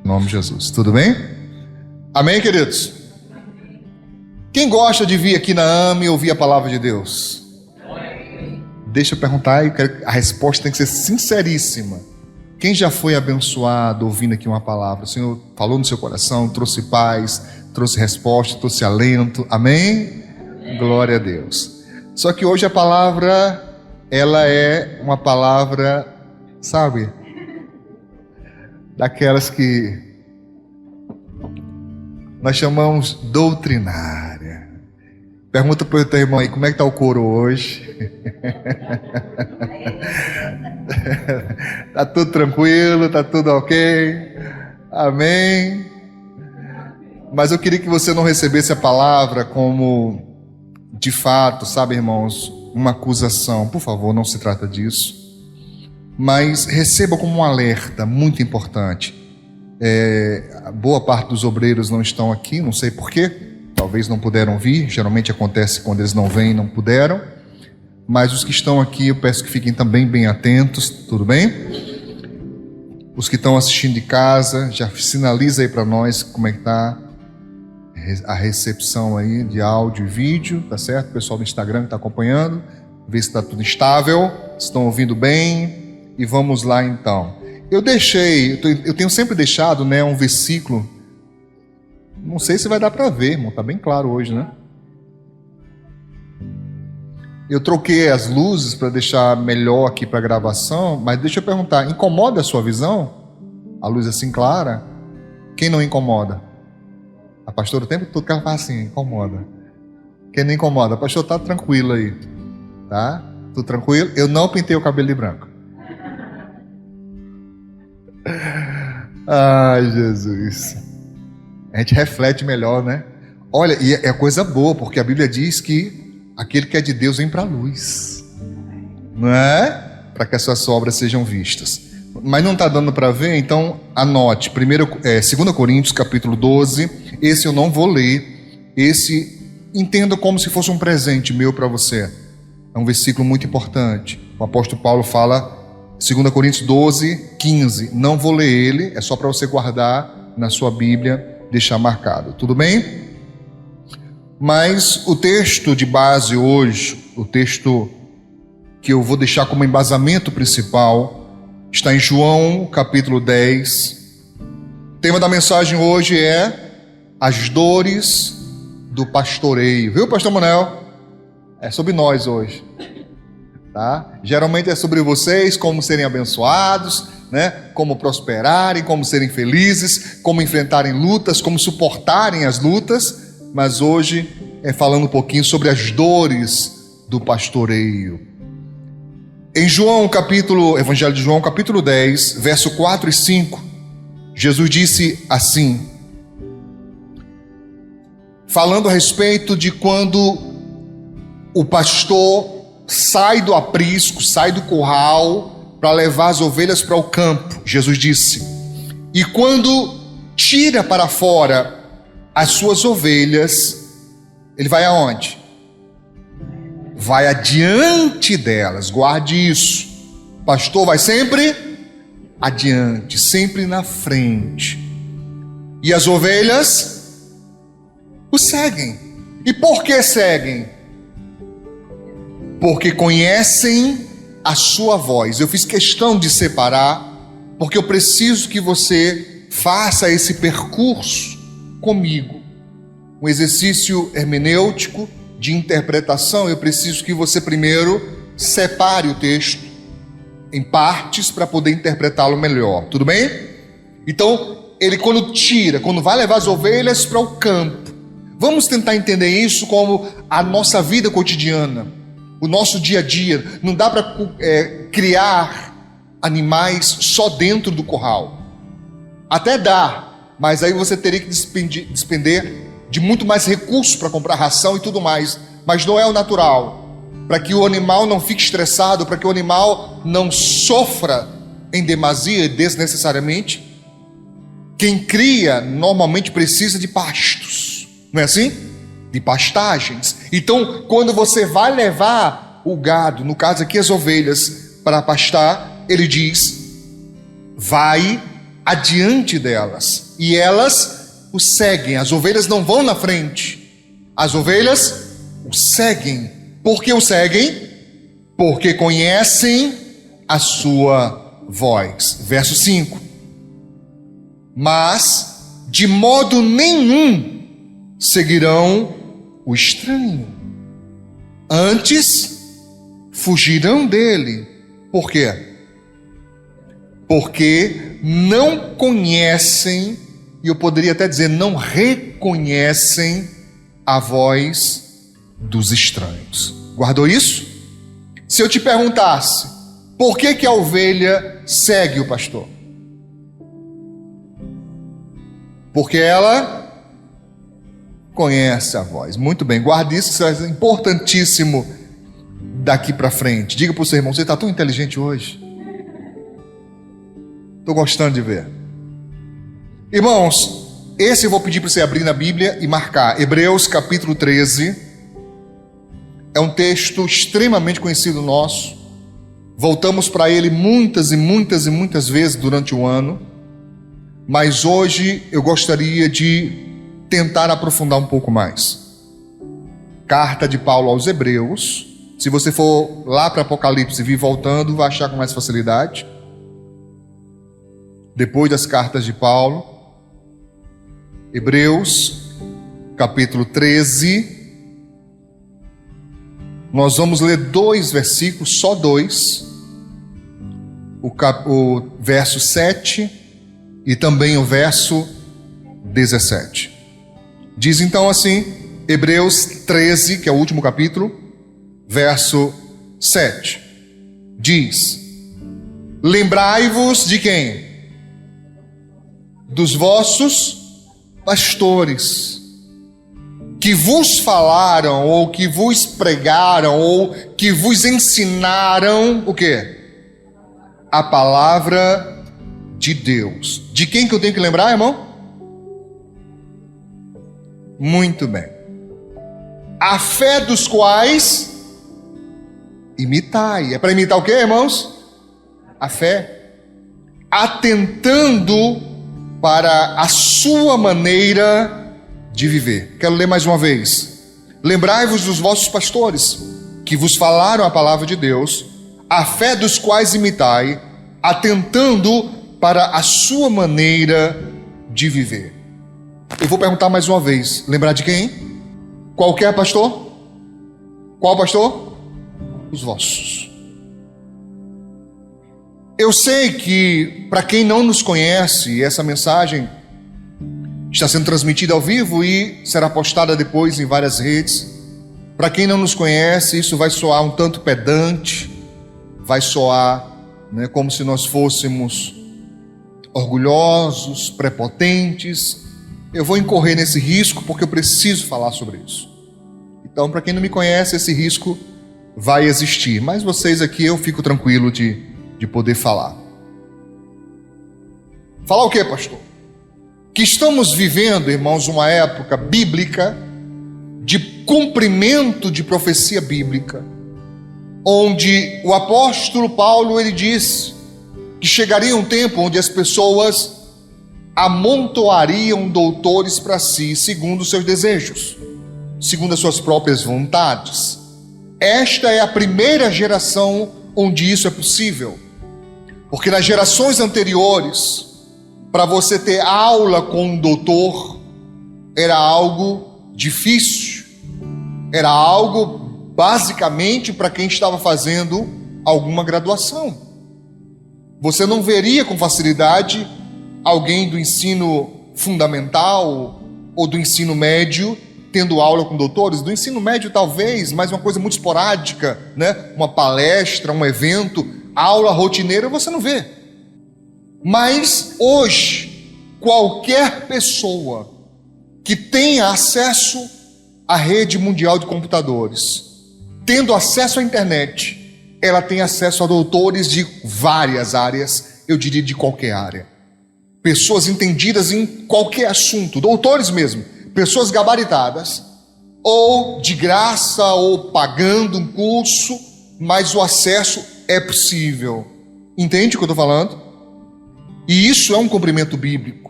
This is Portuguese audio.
Em nome de Jesus. Tudo bem? Amém, queridos? Quem gosta de vir aqui na AME e ouvir a palavra de Deus? Deixa eu perguntar, a resposta tem que ser sinceríssima. Quem já foi abençoado ouvindo aqui uma palavra? O Senhor falou no seu coração, trouxe paz, trouxe resposta, trouxe alento. Amém? Glória a Deus. Só que hoje a palavra, ela é uma palavra, sabe, daquelas que nós chamamos doutrinária. Pergunta para o teu irmão aí, como é que está o couro hoje? Está tudo tranquilo, está tudo ok? Amém? Mas eu queria que você não recebesse a palavra como, de fato, sabe, irmãos, uma acusação. Por favor, não se trata disso. Mas receba como um alerta muito importante. Boa parte dos obreiros não estão aqui, não sei porquê. Talvez não puderam vir, geralmente acontece quando eles não vêm, não puderam. Mas os que estão aqui, eu peço que fiquem também bem atentos, tudo bem? Os que estão assistindo de casa, já sinaliza aí para nós como é que está a recepção aí de áudio e vídeo, tá certo? O pessoal do Instagram que está acompanhando, vê se está tudo estável, se estão ouvindo bem, e vamos lá então. Eu tenho sempre deixado, né, um versículo. Não sei se vai dar para ver, irmão, tá bem claro hoje, né? Eu troquei as luzes para deixar melhor aqui para a gravação, mas deixa eu perguntar, incomoda a sua visão? A luz assim clara? Quem não incomoda? A pastora o tempo todo que ela fala assim, incomoda. Quem não incomoda? A pastora tá tranquilo aí, tá? Tudo tranquilo? Eu não pintei o cabelo de branco. Ai, Jesus. A gente reflete melhor, né? Olha, e é coisa boa, porque a Bíblia diz que aquele que é de Deus vem para a luz, não é? Para que as suas obras sejam vistas. Mas não está dando para ver, então anote. 2 Coríntios capítulo 12. Esse eu não vou ler. Esse entenda como se fosse um presente meu para você. É um versículo muito importante. O apóstolo Paulo fala, 2 Coríntios 12, 15. Não vou ler ele, é só para você guardar na sua Bíblia, deixar marcado, tudo bem? Mas o texto de base hoje, o texto que eu vou deixar como embasamento principal, está em João capítulo 10. O tema da mensagem hoje é as dores do pastoreio, viu, pastor Manuel? É sobre nós hoje, tá? Geralmente é sobre vocês, como serem abençoados, né? Como prosperarem, como serem felizes, como enfrentarem lutas, como suportarem as lutas, mas hoje é falando um pouquinho sobre as dores do pastoreio. Em Evangelho de João, capítulo 10, verso 4 e 5, Jesus disse assim, falando a respeito de quando o pastor sai do aprisco, sai do curral, para levar as ovelhas para o campo. Jesus disse, e quando tira para fora as suas ovelhas, ele vai aonde? Vai adiante delas, guarde isso. O pastor vai sempre adiante, sempre na frente. E as ovelhas o seguem. E por que seguem? Porque conhecem a sua voz. Eu fiz questão de separar, porque eu preciso que você faça esse percurso comigo. Um exercício hermenêutico de interpretação. Eu preciso que você primeiro separe o texto em partes para poder interpretá-lo melhor. Tudo bem? Então, ele quando vai levar as ovelhas para o campo. Vamos tentar entender isso como a nossa vida cotidiana, o nosso dia a dia. Não dá para criar animais só dentro do curral. Até dá, mas aí você teria que despender de muito mais recursos para comprar ração e tudo mais. Mas não é o natural. Para que o animal não fique estressado, para que o animal não sofra em demasia, desnecessariamente, quem cria normalmente precisa de pastos, não é assim? De pastagens. Então, quando você vai levar o gado, no caso aqui as ovelhas, para pastar, ele diz, vai adiante delas, e elas o seguem. As ovelhas não vão na frente, as ovelhas o seguem. Por que o seguem? Porque conhecem a sua voz. Verso 5. Mas de modo nenhum seguirão o estranho, antes fugirão dele. Por quê? Porque não conhecem, e eu poderia até dizer, não reconhecem a voz dos estranhos. Guardou isso? Se eu te perguntasse, por que a ovelha segue o pastor? Porque ela conhece a voz. Muito bem, guarde isso, isso é importantíssimo daqui para frente. Diga para o seu irmão, você está tão inteligente hoje. Estou gostando de ver. Irmãos, esse eu vou pedir para você abrir na Bíblia e marcar. Hebreus capítulo 13. É um texto extremamente conhecido nosso. Voltamos para ele muitas e muitas e muitas vezes durante o ano. Mas hoje eu gostaria de tentar aprofundar um pouco mais. Carta de Paulo aos Hebreus. Se você for lá para Apocalipse e vir voltando, vai achar com mais facilidade. Depois das cartas de Paulo, Hebreus, capítulo 13, nós vamos ler 2 versículos, só 2, o verso 7 e também o verso 17. Diz então assim, Hebreus 13, que é o último capítulo, verso 7, diz: lembrai-vos de quem? Dos vossos pastores, que vos falaram, ou que vos pregaram, ou que vos ensinaram, o quê? A palavra de Deus. De quem que eu tenho que lembrar, irmão? Muito bem. A fé dos quais imitai. É para imitar o quê, irmãos? A fé. Atentando para a sua maneira de viver. Quero ler mais uma vez. Lembrai-vos dos vossos pastores, que vos falaram a palavra de Deus, a fé dos quais imitai, atentando para a sua maneira de viver. Eu vou perguntar mais uma vez. Lembrar de quem? Qualquer pastor? Qual pastor? Os vossos. Eu sei que, para quem não nos conhece, essa mensagem está sendo transmitida ao vivo e será postada depois em várias redes. Para quem não nos conhece, isso vai soar um tanto pedante, vai soar, como se nós fôssemos orgulhosos, prepotentes. Eu vou incorrer nesse risco porque eu preciso falar sobre isso. Então, para quem não me conhece, esse risco vai existir. Mas vocês aqui, eu fico tranquilo de poder falar. Falar o quê, pastor? Que estamos vivendo, irmãos, uma época bíblica de cumprimento de profecia bíblica, onde o apóstolo Paulo, ele diz que chegaria um tempo onde as pessoas amontoariam doutores para si, segundo os seus desejos, segundo as suas próprias vontades. Esta é a primeira geração onde isso é possível. Porque nas gerações anteriores, para você ter aula com um doutor, era algo difícil. Era algo basicamente para quem estava fazendo alguma graduação. Você não veria com facilidade alguém do ensino fundamental ou do ensino médio tendo aula com doutores. Do ensino médio talvez, mas uma coisa muito esporádica, uma palestra, um evento, aula rotineira você não vê. Mas hoje, qualquer pessoa que tenha acesso à rede mundial de computadores, tendo acesso à internet, ela tem acesso a doutores de várias áreas, eu diria de qualquer área. Pessoas entendidas em qualquer assunto, doutores mesmo, pessoas gabaritadas, ou de graça, ou pagando um curso, mas o acesso é possível. Entende o que eu estou falando? E isso é um cumprimento bíblico.